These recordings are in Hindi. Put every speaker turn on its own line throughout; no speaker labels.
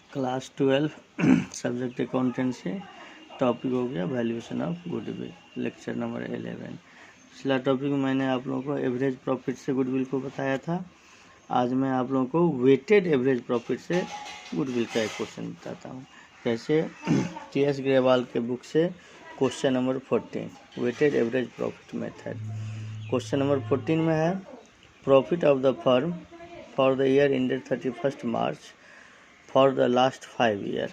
क्लास 12 सब्जेक्ट अकाउंटेंसी, टॉपिक हो गया valuation of goodwill, lecture number 11। पिछला टॉपिक मैंने आप लोगों को एवरेज प्रॉफिट से गुडविल को बताया था। आज मैं आप लोगों को वेटेड एवरेज प्रॉफिट से गुडविल का एक क्वेश्चन बताता हूँ। जैसे टी.एस. ग्रेवाल के बुक से question number 14 weighted average profit method. Question number 14 में है profit of the firm for the year ended 31 March for the last 5 year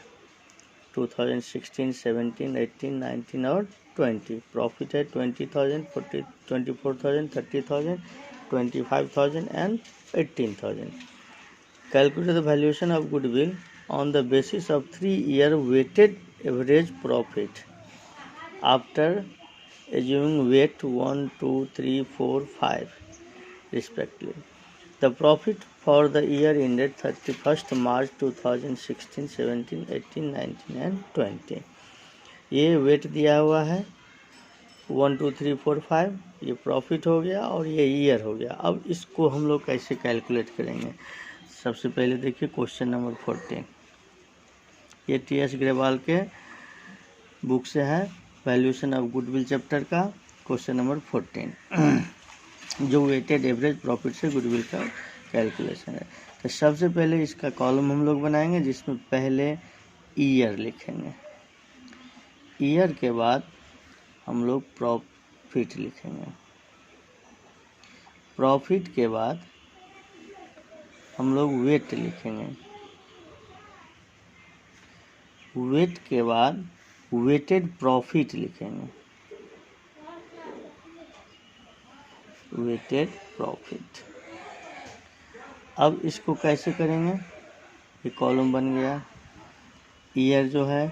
2016, 17, 18, 19 और 20। प्रॉफिट है 20,000, 24,000, 30,000, 25,000 and 18,000। Calculate the valuation of goodwill on the basis of 3-year weighted average profit after assuming weight 1, 2, 3, 4, 5 respectively. The profit for the year ended 31st March 2016, 17, 18, 19 and 20। ये वेट दिया हुआ है 1, 2, 3, 4, 5, ये प्रॉफिट हो गया और ये ईयर हो गया। अब इसको हम लोग कैसे कैलकुलेट करेंगे? सबसे पहले देखिए क्वेश्चन नंबर 14, ये टी.एस. ग्रेवाल के बुक से है वैल्यूएशन ऑफ गुडविल चैप्टर का क्वेश्चन नंबर 14 जो वेटेड एवरेज प्रॉफिट से गुडविल का कैलकुलेशन है। तो सबसे पहले इसका कॉलम हम लोग बनाएंगे जिसमें पहले ईयर लिखेंगे, ईयर के बाद हम लोग प्रॉफिट लिखेंगे, प्रॉफिट के बाद हम लोग वेट लिखेंगे, वेट के बाद वेटेड प्रॉफिट लिखेंगे, वेटेड प्रॉफिट। अब इसको कैसे करेंगे? ये कॉलम बन गया, ईयर जो है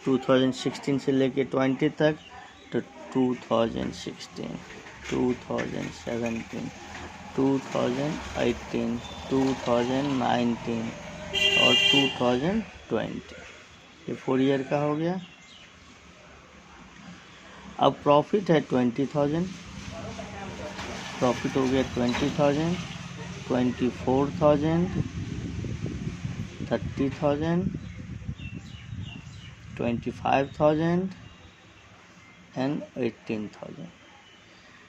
2016 से लेके 20 तक, तो 2016, 2017, 2018, 2019 और 2020, ये 4 ईयर का हो गया। अब प्रॉफिट है 20,000, प्रॉफिट हो गया 20,000, 24,000, 30,000, 25,000 एंड 18,000।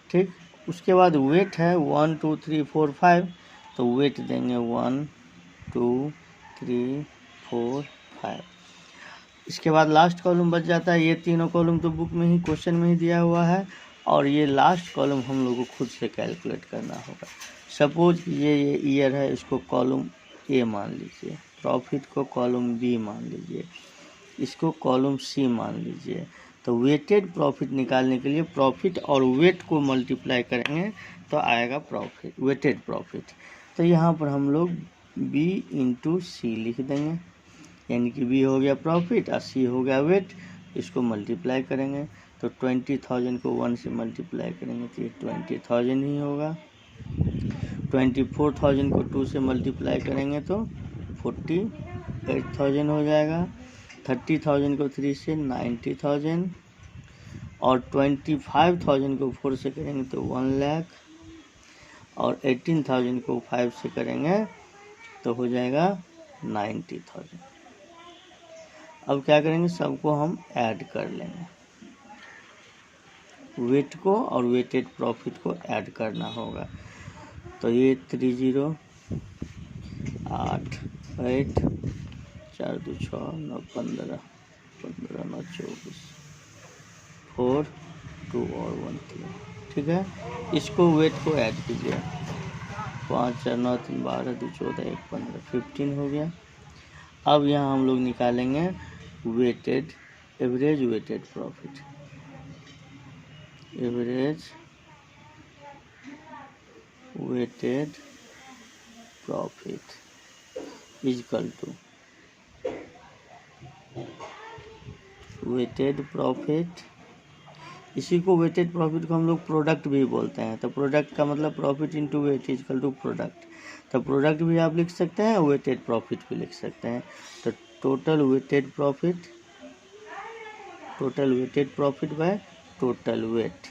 ठीक, उसके बाद वेट है 1, 2, 3, 4, 5, तो वेट देंगे 1, 2, 3, 4, 5। इसके बाद लास्ट कॉलम बच जाता है। ये तीनों कॉलम तो बुक में ही क्वेश्चन में ही दिया हुआ है और ये लास्ट कॉलम हम लोग को खुद से कैलकुलेट करना होगा। सपोज ये ईयर है, इसको कॉलम ए मान लीजिए, प्रॉफिट को कॉलम बी मान लीजिए, इसको कॉलम सी मान लीजिए। तो वेटेड प्रॉफिट निकालने के लिए प्रॉफिट और वेट को मल्टीप्लाई करेंगे तो आएगा प्रॉफिट, वेटेड प्रॉफिट। तो यहाँ पर हम लोग बी इंटू सी लिख देंगे, यानी कि बी हो गया प्रॉफिट और सी हो गया वेट। इसको मल्टीप्लाई करेंगे तो 20,000 को 1 से मल्टीप्लाई करेंगे तो ये 20,000 ही होगा। 24,000 को 2 से मल्टीप्लाई करेंगे तो 48,000 हो जाएगा। 30,000 को 3 से 90,000 और 25,000 को 4 से करेंगे तो 1 लाख और 18,000 को 5 से करेंगे तो हो जाएगा 90,000। अब क्या करेंगे, सबको हम ऐड कर लेंगे, वेट को और वेटेड प्रॉफिट को ऐड करना होगा। तो ये 30, 8, 8, 4, 2, 6, 9, 15, 15, 9, 24, 4, 2 और 1, 3। ठीक है, इसको वेट को ऐड कीजिए, 5, 4, 9, 3, 12, 2, 14, 1, 15, 15 हो गया। अब यहाँ हम लोग निकालेंगे weighted average weighted profit, average weighted profit equal to weighted profit. इसी को वेटेड प्रॉफिट को हम लोग प्रोडक्ट भी बोलते हैं। तो प्रोडक्ट का मतलब profit into weight equal to product. तो प्रोडक्ट भी आप लिख सकते हैं, वेटेड प्रॉफिट भी लिख सकते हैं। तो total weighted profit, total weighted profit by total weight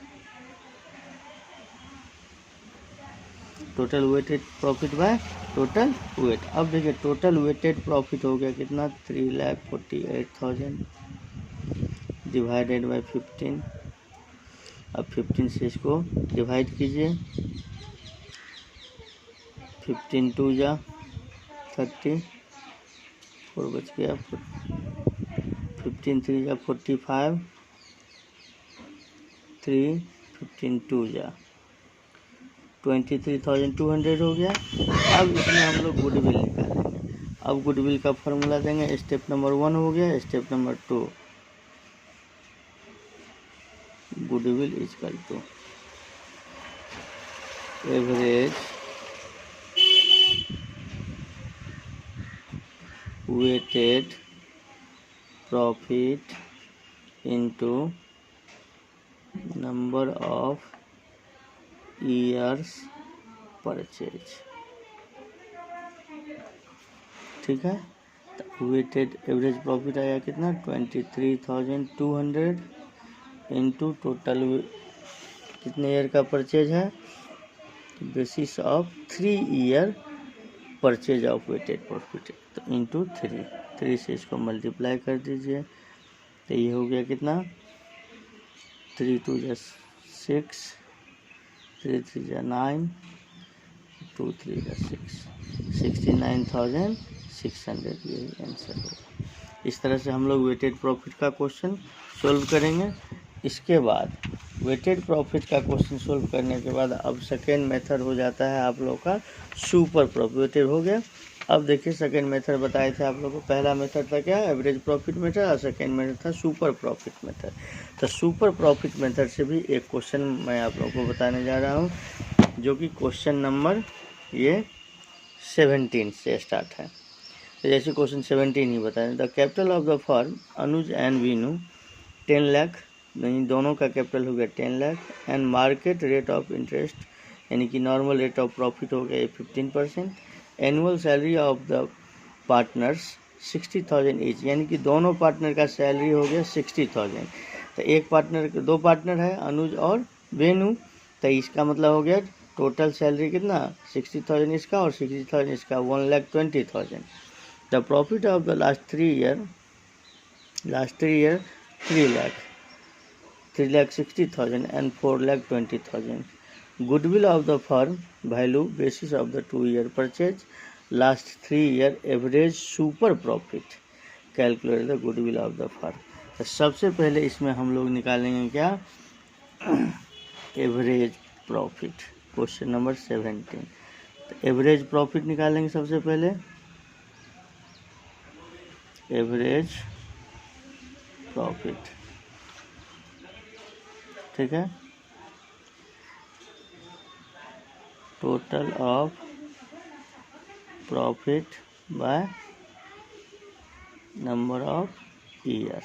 total weighted profit by total weight. अब देखिए टोटल वेटेड प्रॉफिट हो गया कितना 3,48,000 डिवाइडेड बाय 15। अब 15 से इसको डिवाइड कीजिए, 15 2 जा 30, 4 बच गया, 15 3 जा 45, 3 15 2 जा 23,200 हो गया। अब इसमें हम लोग गुडविल निकालेंगे। अब गुडविल का फॉर्मूला देंगे। स्टेप नंबर 1 हो गया। Step number 2, goodwill equal to average weighted profit into number of years purchase. ठीक है, तो वेटेड एवरेज प्रॉफिट आया कितना 23,200 इंटू टोटल कितने ईयर का परचेज है, basis of 3 year purchase of weighted profit, तो इंटू 3 से इसको मल्टीप्लाई कर दीजिए। तो ये हो गया कितना 3 2 जा 6, 3 3 जा 9, 2 3 जा 6, 69,600 यही आंसर होगा। इस तरह से हम लोग वेटेड प्रॉफिट का क्वेश्चन सोल्व करेंगे। इसके बाद वेटेड प्रॉफिट का क्वेश्चन सोल्व करने के बाद अब सेकेंड मेथड हो जाता है आप लोग का सुपर प्रॉफिट। वेटेड हो गया। अब देखिए सेकेंड मेथड बताए थे आप लोग को। पहला मेथड था क्या, एवरेज प्रॉफिट मेथड, और सेकेंड मेथड था सुपर प्रॉफिट मेथड। तो सुपर प्रॉफिट मेथड से भी एक क्वेश्चन मैं आप लोग को बताने जा रहा हूँ, जो कि क्वेश्चन नंबर ये 17 से स्टार्ट है। तो जैसे क्वेश्चन 17 ही बताएं, the capital of the firm Anuj and Vinu 10 lakh, नहीं दोनों का कैपिटल हो गया 10 lakh, and market rate of interest यानी कि नॉर्मल रेट ऑफ प्रॉफिट हो गया 15%, annual salary of the partners 60,000 each, यानी कि दोनों पार्टनर का सैलरी हो गया 60,000। तो एक पार्टनर, 2 पार्टनर है अनुज और वेनू, तो इसका मतलब हो गया टोटल सैलरी कितना 60,000 इसका और 60,000 इसका, 1,20,000। The profit of the last 3 year 3,60,000 and 4,20,000. Goodwill of the firm value basis of the 2 year purchase, last 3 year average super profit, calculate the goodwill of the firm. तो सबसे पहले इसमें हम लोग निकालेंगे क्या, एवरेज प्रॉफिट, क्वेश्चन नंबर 17। तो एवरेज प्रॉफिट निकालेंगे सबसे पहले, एवरेज प्रॉफिट, ठीक है, total of profit by number of year.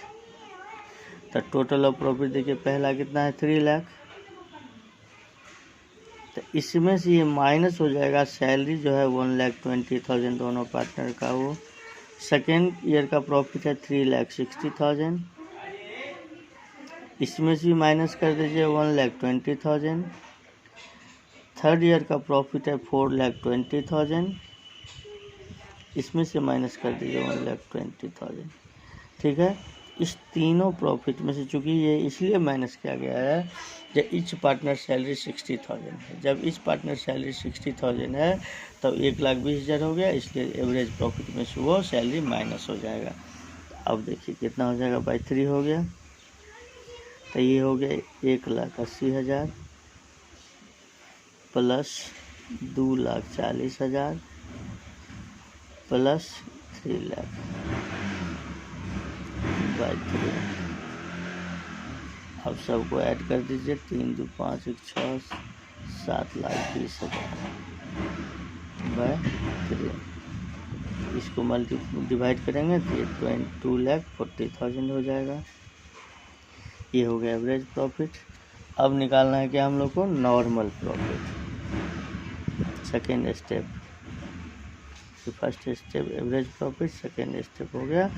तो टोटल ऑफ प्रॉफिट देखिए पहला कितना है 3 लाख, तो इसमें से ये माइनस हो जाएगा सैलरी जो है 1,20,000 दोनों पार्टनर का, वो सेकेंड ईयर का प्रॉफिट है 3,60,000, इसमें से माइनस कर दीजिए 1,20,000, थर्ड ईयर का प्रॉफिट है 4,20,000, इसमें से माइनस कर दीजिए 1,20,000। ठीक है, इस तीनों प्रॉफिट में से चूँकि ये इसलिए माइनस किया गया है जब ईच पार्टनर सैलरी 60,000 है, जब ईच पार्टनर सैलरी 60,000 है तब 1,20,000 हो गया, इसलिए एवरेज प्रॉफिट में से वो सैलरी माइनस हो जाएगा। अब देखिए कितना हो जाएगा, बाई 3 हो गया, तो ये हो गया 1,80,000 प्लस 2,40,000 प्लस 3 लाख बाई 3। अब सबको ऐड कर दीजिए, 3 2 5 1 6 7,20,000 बाय 3। इसको डिवाइड करेंगे तो ये 2,40,000 हो जाएगा। ये हो गया एवरेज प्रॉफिट। अब निकालना है क्या हम लोग को, normal profit. Second step, first step average profit, second step हो गया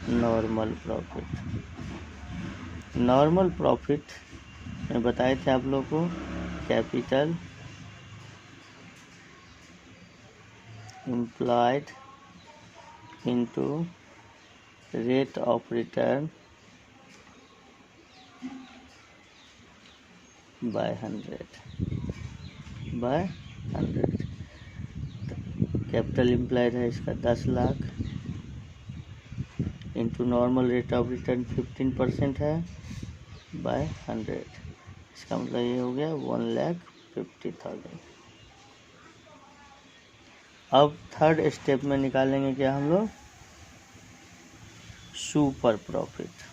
नॉर्मल प्रॉफिट। नॉर्मल प्रॉफिट में बताए थे आप लोग को capital implied into rate of return by 100 capital implied है इसका 10 lakh into normal rate of return 15% है बाय 100, इसका मतलब ये हो गया 1,50,000। अब थर्ड स्टेप में निकालेंगे क्या हम लोग, सुपर प्रॉफिट।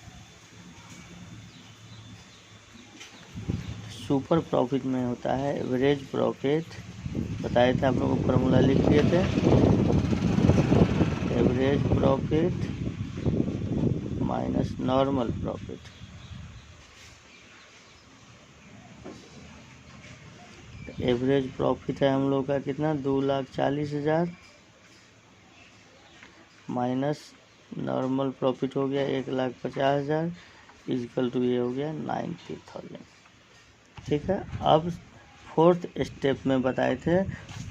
सुपर प्रॉफिट में होता है एवरेज प्रॉफिट, बताए थे आप लोगों को, फॉर्मूला लिख दिए थे, average profit minus normal profit. Average profit है हम लोग का कितना, 2,40,000 माइनस नॉर्मल प्रॉफिट हो गया 1,50,000 इक्वल टू ये हो गया 90,000। ठीक है। अब फोर्थ स्टेप में बताए थे,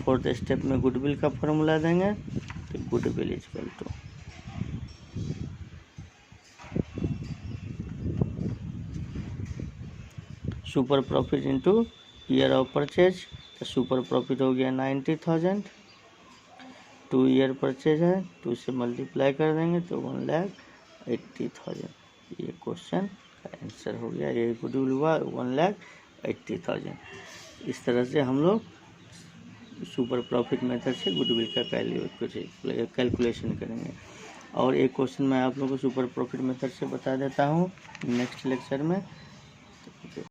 फोर्थ स्टेप में गुडविल का फॉर्मूला देंगे, तो goodwill equal to super profit into year of purchase, तो सुपर प्रॉफिट हो गया 90,000, 2 ईयर परचेज है, 2 से मल्टीप्लाई कर देंगे तो 1,80,000। ये क्वेश्चन का आंसर हो गया, ये गुडविल हुआ 1,80,000। इस तरह से हम लोग सुपर प्रॉफिट मेथड से गुडविल का कैलकुलेशन करेंगे। और एक क्वेश्चन मैं आप लोगों को सुपर प्रॉफिट मेथड से बता देता हूँ नेक्स्ट लेक्चर में।